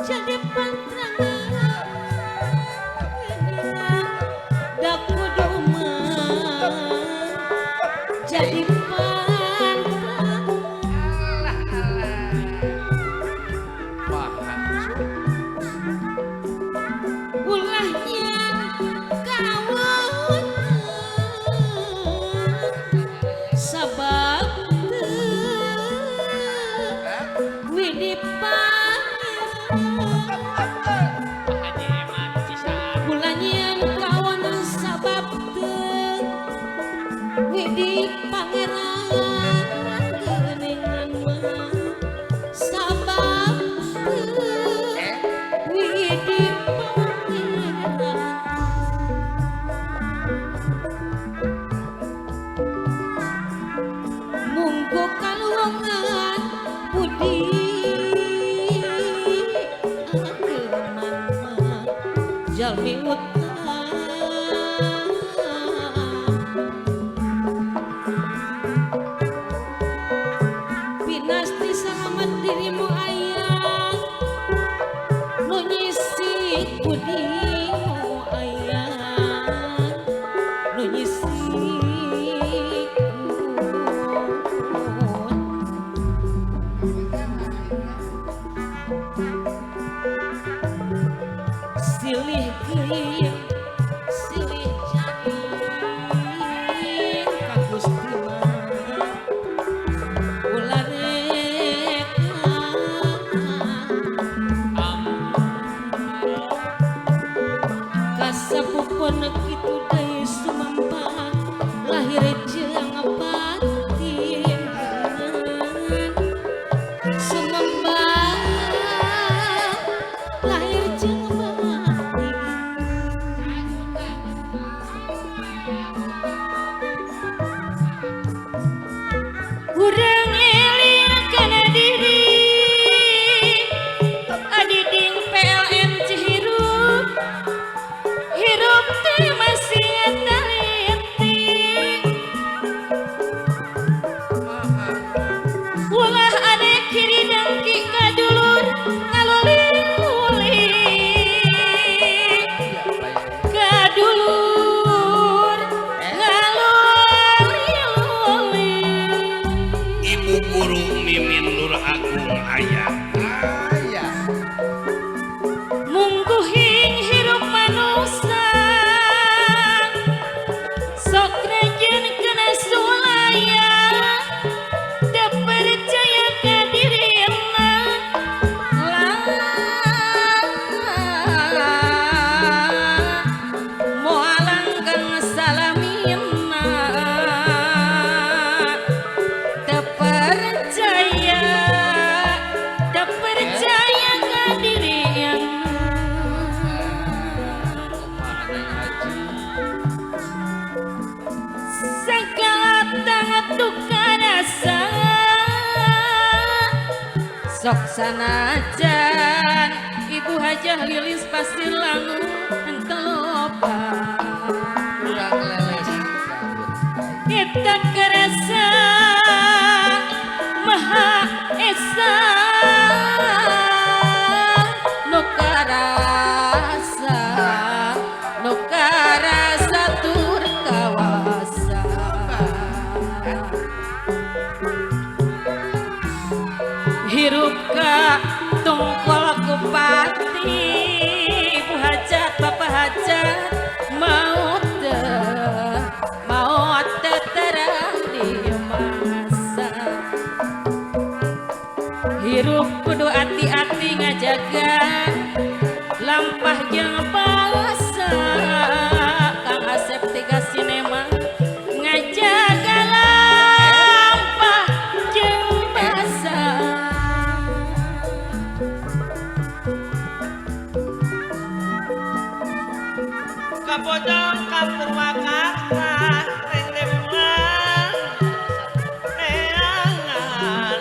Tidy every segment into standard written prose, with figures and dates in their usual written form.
jadi pantrangan dak kudu jadi pantrangan ulahnya kawan sabab widipan bulanyan kawan sabab widi pangeran geuningan mah sabab widi pangeran munggo kaluangan budi ageman jalmi utang pinasti selamat dirimu ayah nu nyisi budimu ayah nu nyisi silih geuyeung silih jaring ka Gusti mah ulah reka kasapupun kitu deui sumampa lahir jeung batin sumampa lahir jeung urang eling kana diri adiding PLN Cihirup hirup teh masih taliti ulah ade kiri dengki kadulur ngaluli-luli kadulur ngaluli-luli Ibu guru Mimin Nur Agung Ayah mungguhing hirup manusia sok rajin kena sulaya teu percaya ka dirina moal langgang salamina teu percaya ka dirina segala tangan duka rasa sok sanajan Ibu Hajah Lilis pasti langu entelopa kurang leles kita kerasa Maha Esa nu karasa tur kawasa hirup ka tungkol kupati Ibu Hajat Bapak Hajat maut terang di masa hirup kudu hati-hati ngajaga lampah jeung basa Kang Asep tiga sinema ngajaga lampah jeung basa kapojong ka Purwakarta ring liburan neangan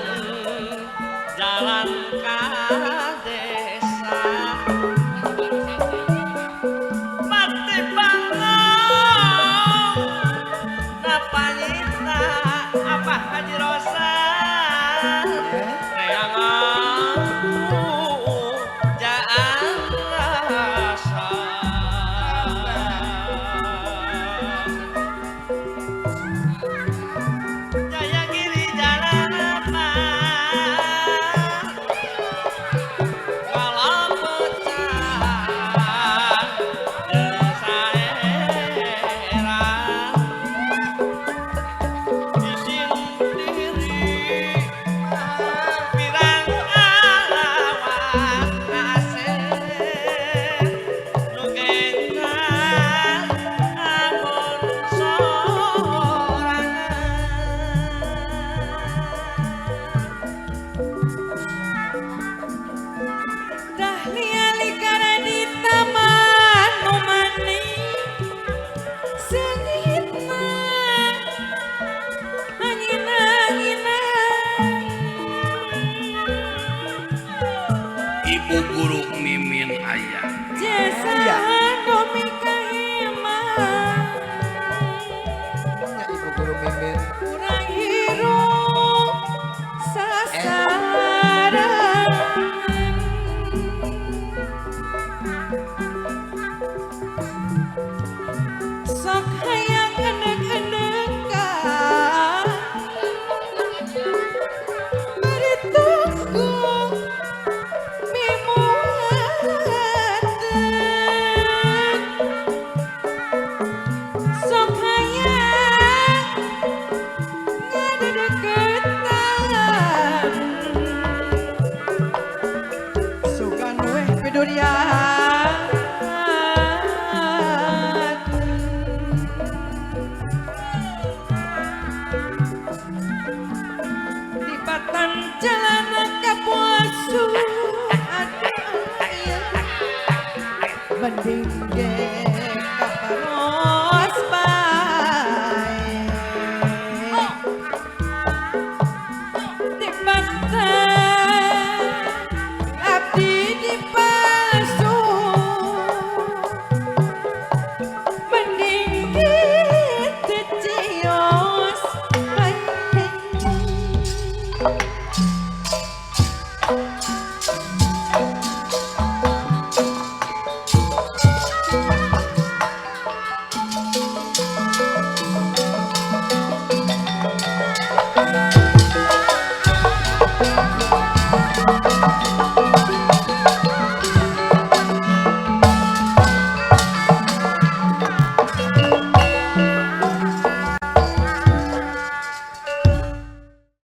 jalan ka desa mati bangun napanyita apa Haji Rosa neangan Ibu guru mimin ayah. Jasa komika hemat Ya ibu guru mimin. kurang hirup sasaran sok hayang enek-enekan beri tunggu mimuatan sok hayang ngadedeketan sugan weh kedurian di batan jalan kapuasu ada ayah mending